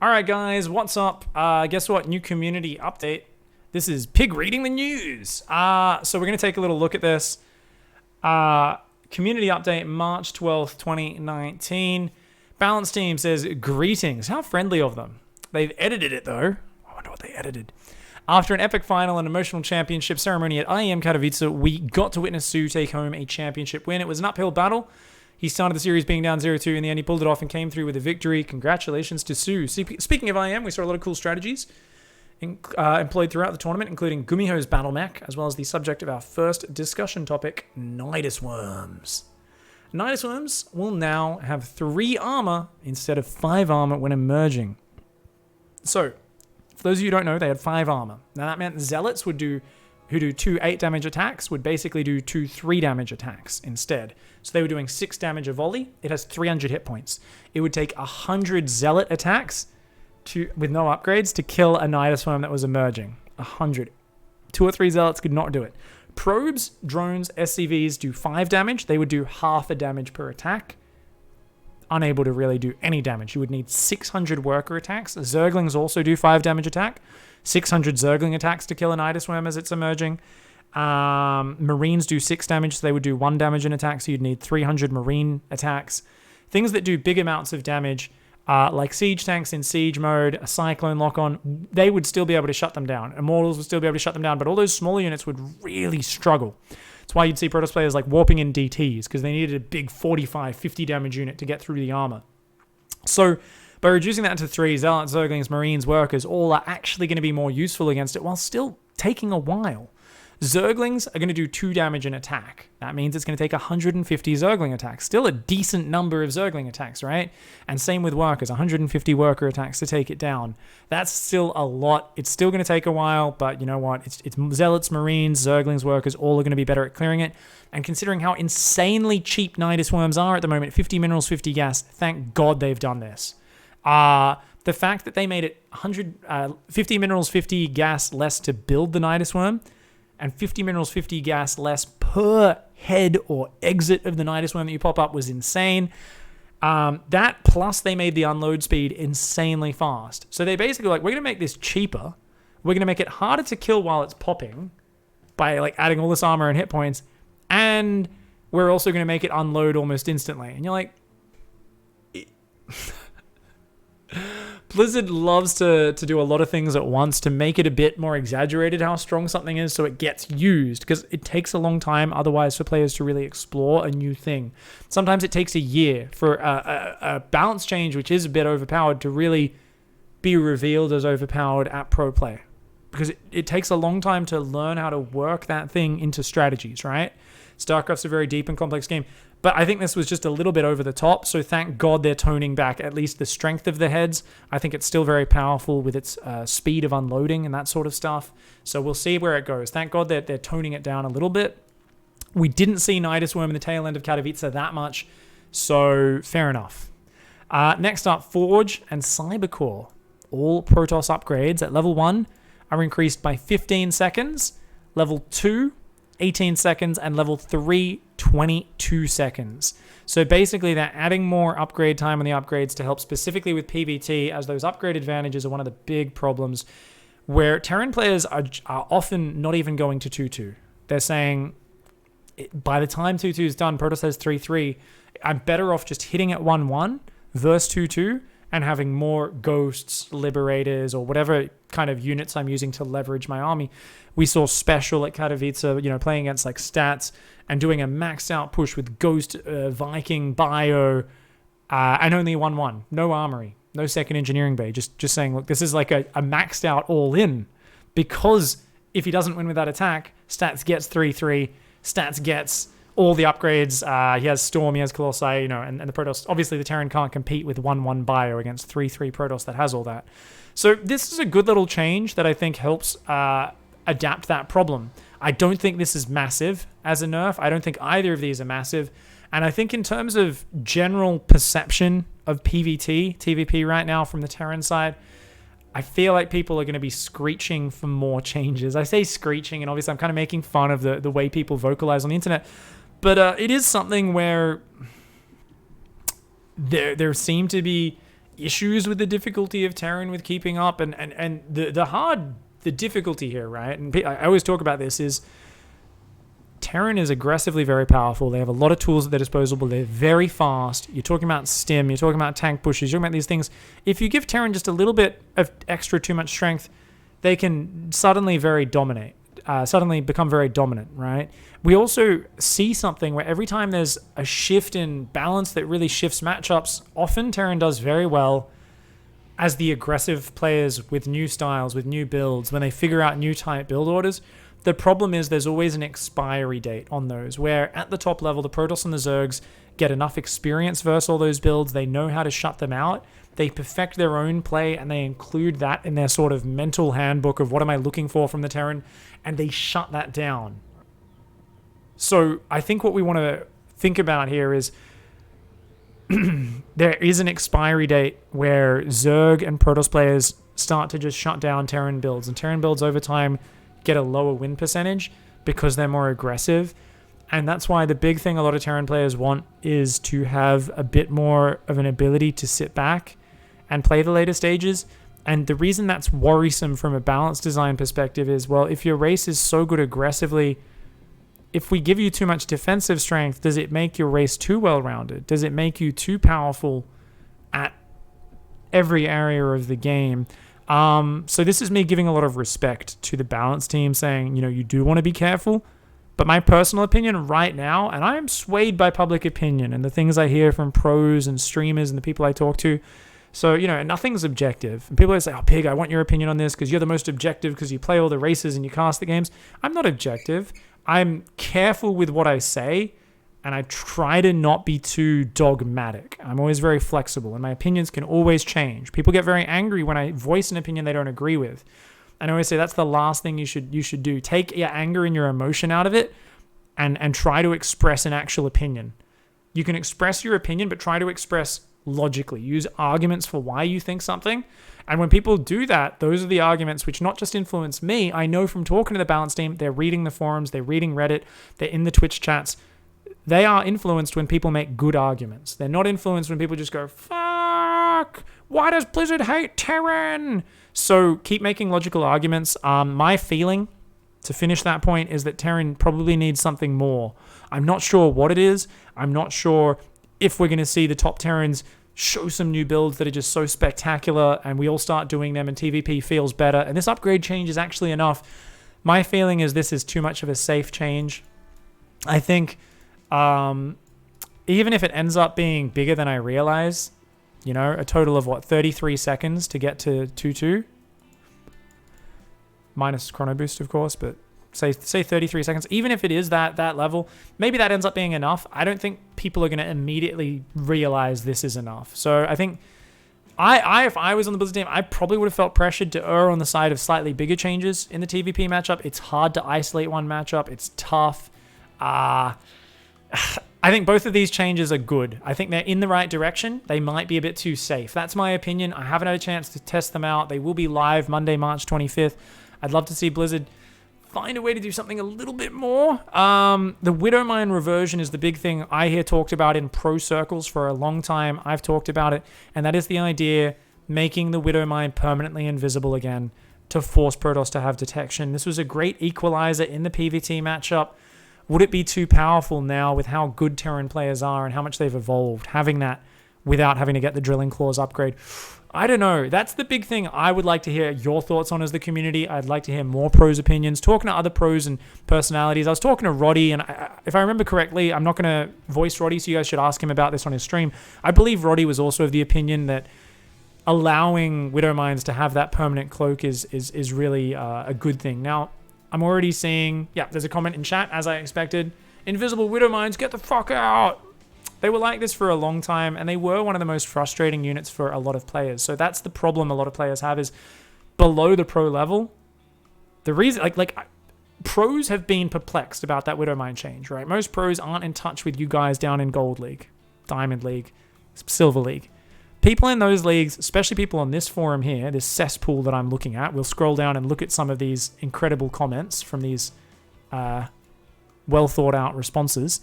All right, guys, what's up? Guess what? New community update. This is Pig reading the news. So we're going to take a little look at this. Community update, March 12th, 2019. Balance Team says, greetings. How friendly of them. They've edited it, though. I wonder what they edited. After an epic final and emotional championship ceremony at IEM Katowice, we got to witness Sue take home a championship win. It was an uphill battle. He started the series being down 0-2. In the end, he pulled it off and came through with a victory. Congratulations to Sue. Speaking of IM, we saw a lot of cool strategies employed throughout the tournament, including Gumiho's battle mech, as well as the subject of our first discussion topic, Nidus Worms. Nidus Worms will now have 3 armor instead of 5 armor when emerging. So, for those of you who don't know, they had 5 armor. Now that meant Zealots who do 2 8 damage attacks would basically do 2 3 damage attacks instead. So they were doing 6 damage a volley. It has 300 hit points. It would take 100 Zealot attacks with no upgrades to kill a Nidus Worm that was emerging. 100. 2 or 3 Zealots could not do it. Probes, drones, SCVs do 5 damage. They would do half a damage per attack. Unable to really do any damage. You would need 600 worker attacks. Zerglings also do 5 damage attack. 600 Zergling attacks to kill a Nidus Worm as it's emerging. Marines do 6 damage, so they would do 1 damage in attack, so you'd need 300 Marine attacks. Things that do big amounts of damage, like siege tanks in siege mode, a Cyclone lock-on, they would still be able to shut them down. Immortals would still be able to shut them down, but all those smaller units would really struggle. That's why you'd see Protoss players like warping in DTs, because they needed a big 45, 50 damage unit to get through the armor. So by reducing that to 3, Zealots, Zerglings, Marines, Workers, all are actually going to be more useful against it while still taking a while. Zerglings are going to do 2 damage in attack. That means it's going to take 150 Zergling attacks. Still a decent number of Zergling attacks, right? And same with Workers, 150 worker attacks to take it down. That's still a lot. It's still going to take a while, but you know what? It's Zealots, Marines, Zerglings, Workers, all are going to be better at clearing it. And considering how insanely cheap Nidus Worms are at the moment, 50 minerals, 50 gas, thank God they've done this. The fact that they made it 50 minerals, 50 gas less to build the Nidus Worm, and 50 minerals, 50 gas less per head or exit of the Nidus Worm that you pop up was insane. That plus they made the unload speed insanely fast. So they basically like, we're going to make this cheaper. We're going to make it harder to kill while it's popping by like adding all this armor and hit points. And we're also going to make it unload almost instantly. And you're like... Blizzard loves to do a lot of things at once to make it a bit more exaggerated how strong something is so it gets used, because it takes a long time otherwise for players to really explore a new thing. Sometimes it takes a year for a balance change, which is a bit overpowered, to really be revealed as overpowered at pro play, because it takes a long time to learn how to work that thing into strategies, right? StarCraft's a very deep and complex game. But I think this was just a little bit over the top, so thank God they're toning back at least the strength of the heads. I think it's still very powerful with its speed of unloading and that sort of stuff. So we'll see where it goes. Thank God they're toning it down a little bit. We didn't see Nidus Worm in the tail end of Katowice that much, so fair enough. Next up, Forge and Cybercore. All Protoss upgrades at level 1 are increased by 15 seconds. Level 2, 18 seconds, and level 3, 22 seconds. So basically they're adding more upgrade time on the upgrades to help specifically with PvT, as those upgrade advantages are one of the big problems where Terran players are often not even going to 2-2. They're saying, by the time 2-2 is done, Protoss has 3-3, I'm better off just hitting at 1-1 versus 2-2 and having more ghosts, liberators, or whatever kind of units I'm using to leverage my army. We saw Special at Katowice, playing against like stats and doing a maxed out push with Ghost, Viking, Bio, and only 1-1. No armory, no second engineering bay. Just saying, look, this is like a maxed out all in, because if he doesn't win with that attack, stats gets 3-3, stats gets all the upgrades. He has Storm, he has Colossi, and the Protoss. Obviously, the Terran can't compete with 1-1 Bio against 3-3 Protoss that has all that. So this is a good little change that I think helps adapt that problem. I don't think this is massive as a nerf. I don't think either of these are massive. And I think in terms of general perception of PvT, TVP right now from the Terran side, I feel like people are going to be screeching for more changes. I say screeching, and obviously I'm kind of making fun of the way people vocalize on the internet. But it is something where there seem to be issues with the difficulty of Terran with keeping up, and the difficulty here, right? And I always talk about this is Terran is aggressively very powerful. They have a lot of tools at their disposal. They're very fast. You're talking about stim. You're talking about tank pushes. You're talking about these things. If you give Terran just a little bit of extra too much strength, they can suddenly become very dominant, right? We also see something where every time there's a shift in balance that really shifts matchups, often Terran does very well as the aggressive players with new styles, with new builds, when they figure out new type build orders. The problem is there's always an expiry date on those, where at the top level, the Protoss and the Zergs get enough experience versus all those builds. They know how to shut them out. They perfect their own play, and they include that in their sort of mental handbook of what am I looking for from the Terran, and they shut that down. So I think what we want to think about here is there is an expiry date where Zerg and Protoss players start to just shut down Terran builds, and Terran builds over time get a lower win percentage because they're more aggressive. And that's why the big thing a lot of Terran players want is to have a bit more of an ability to sit back and play the later stages. And the reason that's worrisome from a balance design perspective is, well, if your race is so good aggressively, if we give you too much defensive strength, does it make your race too well-rounded? Does it make you too powerful at every area of the game? So this is me giving a lot of respect to the balance team, saying, you do want to be careful. But my personal opinion right now, and I am swayed by public opinion and the things I hear from pros and streamers and the people I talk to. So, nothing's objective. And people always say, oh, Pig, I want your opinion on this because you're the most objective because you play all the races and you cast the games. I'm not objective. I'm careful with what I say, and I try to not be too dogmatic. I'm always very flexible, and my opinions can always change. People get very angry when I voice an opinion they don't agree with. And I always say that's the last thing you should do. Take your anger and your emotion out of it and try to express an actual opinion. You can express your opinion, but try to express logically. Use arguments for why you think something. And when people do that, those are the arguments which not just influence me. I know from talking to the balance team, they're reading the forums, they're reading Reddit, they're in the Twitch chats. They are influenced when people make good arguments. They're not influenced when people just go, fuck, why does Blizzard hate Terran? So keep making logical arguments. My feeling, to finish that point, is that Terran probably needs something more. I'm not sure what it is. I'm not sure if we're going to see the top Terrans show some new builds that are just so spectacular and we all start doing them and TVP feels better. And this upgrade change is actually enough. My feeling is this is too much of a safe change. I think even if it ends up being bigger than I realize, a total of 33 seconds to get to 2-2, minus chrono boost, of course, but say 33 seconds. Even if it is that level, maybe that ends up being enough. I don't think people are going to immediately realize this is enough. So I think if I was on the Blizzard team, I probably would have felt pressured to err on the side of slightly bigger changes in the TVP matchup. It's hard to isolate one matchup. It's tough. I think both of these changes are good. I think they're in the right direction. They might be a bit too safe. That's my opinion. I haven't had a chance to test them out. They will be live Monday, March 25th. I'd love to see Blizzard find a way to do something a little bit more. The Widowmine reversion is the big thing I hear talked about in pro circles for a long time. I've talked about it, and that is the idea making the Widowmine permanently invisible again to force Protoss to have detection. This was a great equalizer in the PvT matchup. Would it be too powerful now with how good Terran players are and how much they've evolved, having that without having to get the Drilling Claws upgrade? I don't know. That's the big thing I would like to hear your thoughts on as the community. I'd like to hear more pros' opinions, talking to other pros and personalities. I was talking to Roddy, and if I remember correctly, I'm not going to voice Roddy, so you guys should ask him about this on his stream. I believe Roddy was also of the opinion that allowing Widowmines to have that permanent cloak is really a good thing. Now, I'm already seeing, there's a comment in chat, as I expected. Invisible Widowmines, get the fuck out! They were like this for a long time, and they were one of the most frustrating units for a lot of players. So that's the problem a lot of players have, is below the pro level. The reason, pros have been perplexed about that Widowmine change, right? Most pros aren't in touch with you guys down in Gold League, Diamond League, Silver League. People in those leagues, especially people on this forum here, this cesspool that I'm looking at, we'll scroll down and look at some of these incredible comments from these well thought out responses.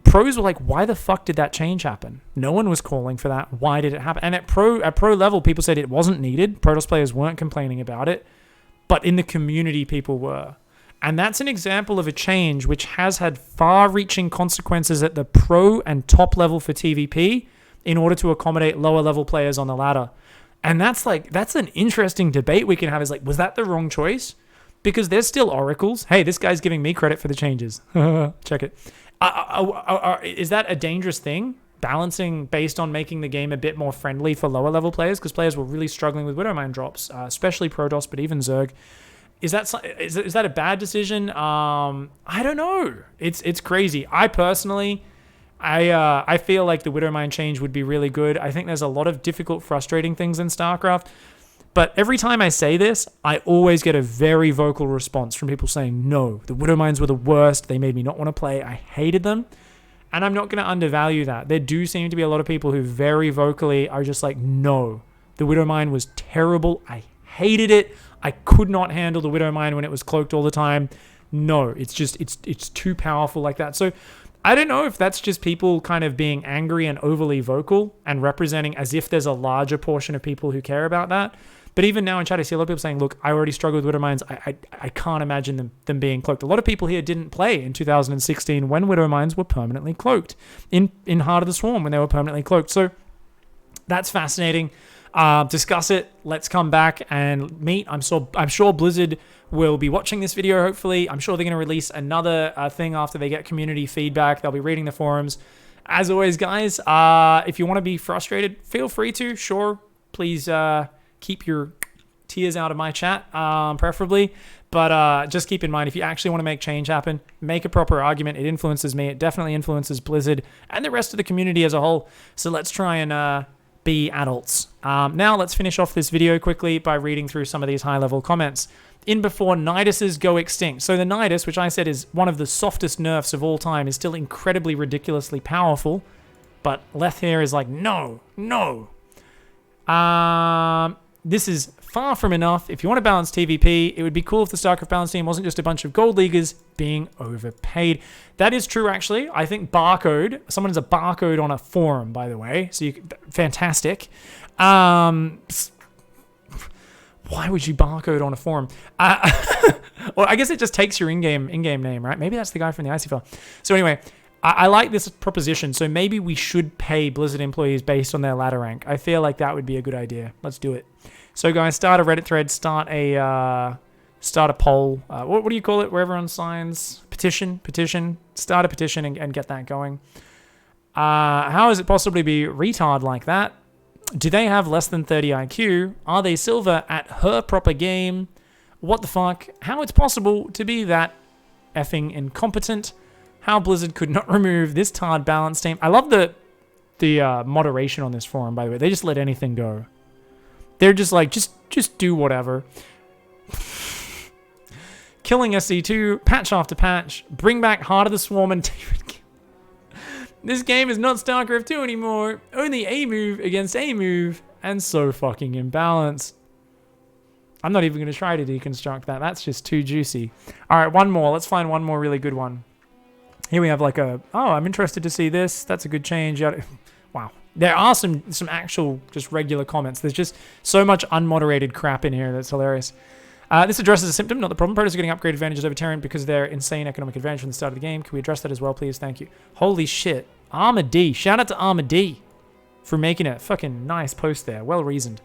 pros were like, why the fuck did that change happen? No one was calling for that. Why did it happen? And at pro level, people said it wasn't needed. Protoss players weren't complaining about it, but in the community, people were. And that's an example of a change which has had far-reaching consequences at the pro and top level for TVP in order to accommodate lower level players on the ladder. And that's an interesting debate we can have, is like, was that the wrong choice? Because there's still oracles. Hey, this guy's giving me credit for the changes. Check it. Is that a dangerous thing? Balancing based on making the game a bit more friendly for lower level players, because players were really struggling with Widowmine drops, especially Protoss, but even Zerg. Is that a bad decision? I don't know. It's crazy. I personally, I feel like the Widowmine change would be really good. I think there's a lot of difficult, frustrating things in StarCraft. But every time I say this, I always get a very vocal response from people saying, no, the Widowmines were the worst. They made me not want to play. I hated them. And I'm not going to undervalue that. There do seem to be a lot of people who very vocally are just like, no, the Widowmine was terrible. I hated it. I could not handle the Widowmine when it was cloaked all the time. No, it's too powerful like that. So I don't know if that's just people kind of being angry and overly vocal and representing as if there's a larger portion of people who care about that. But even now in chat, I see a lot of people saying, look, I already struggle with Widowmines. I can't imagine them being cloaked. A lot of people here didn't play in 2016 when Widowmines were permanently cloaked. In Heart of the Swarm when they were permanently cloaked. So that's fascinating. Discuss it. Let's come back and meet. I'm sure Blizzard will be watching this video, hopefully. I'm sure they're going to release another thing after they get community feedback. They'll be reading the forums. As always, guys, if you want to be frustrated, feel free to. Sure, please keep your tears out of my chat, preferably. But just keep in mind, if you actually want to make change happen, make a proper argument. It influences me. It definitely influences Blizzard and the rest of the community as a whole. So let's try and be adults. Now let's finish off this video quickly by reading through some of these high-level comments. In before Niduses go extinct. So the Nidus, which I said is one of the softest nerfs of all time, is still incredibly ridiculously powerful. But Leth here is like, no. This is far from enough. If you want to balance TVP, it would be cool if the StarCraft balance team wasn't just a bunch of gold leaguers being overpaid. That is true, actually. I think Barcode, someone has a Barcode on a forum, by the way. So fantastic. Why would you Barcode on a forum? Well, I guess it just takes your in-game name, right? Maybe that's the guy from the ICFL. So anyway, I like this proposition. So maybe we should pay Blizzard employees based on their ladder rank. I feel like that would be a good idea. Let's do it. So guys, start a Reddit thread, start a poll. What do you call it where everyone signs? Petition. Start a petition and get that going. How is it possibly be retard like that? Do they have less than 30 IQ? Are they silver at her proper game? What the fuck? How it's possible to be that effing incompetent? How Blizzard could not remove this tard balance team. I love the moderation on this forum, by the way. They just let anything go. They're just like, just do whatever. Killing SC2, patch after patch, bring back Heart of the Swarm and this game is not StarCraft 2 anymore. Only a move against a move, and so fucking imbalanced. I'm not even going to try to deconstruct that. That's just too juicy. All right, one more. Let's find one more really good one. Here we have like oh, I'm interested to see this. That's a good change. Wow. There are some actual just regular comments. There's just so much unmoderated crap in here that's hilarious. This addresses a symptom, not the problem. Protoss are getting upgrade advantages over Terran because of their insane economic advantage from the start of the game. Can we address that as well, please? Thank you. Holy shit. Armor D. Shout out to Armor D for making a fucking nice post there. Well reasoned.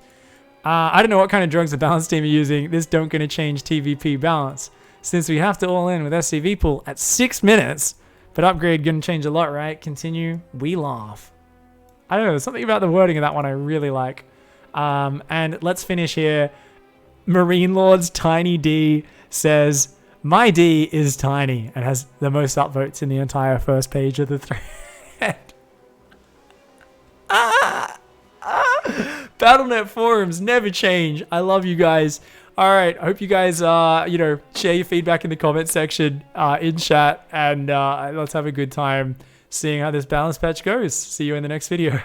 I don't know what kind of drugs the balance team are using. This don't gonna change TVP balance. Since we have to all in with SCV pool at 6 minutes, but upgrade gonna change a lot, right? Continue. We laugh. I don't know. There's something about the wording of that one I really like. And let's finish here. Marine Lord's Tiny D says, my D is tiny, and has the most upvotes in the entire first page of the thread. Battle.net forums never change. I love you guys. All right, I hope you guys, share your feedback in the comment section, in chat, and let's have a good time seeing how this balance patch goes. See you in the next video.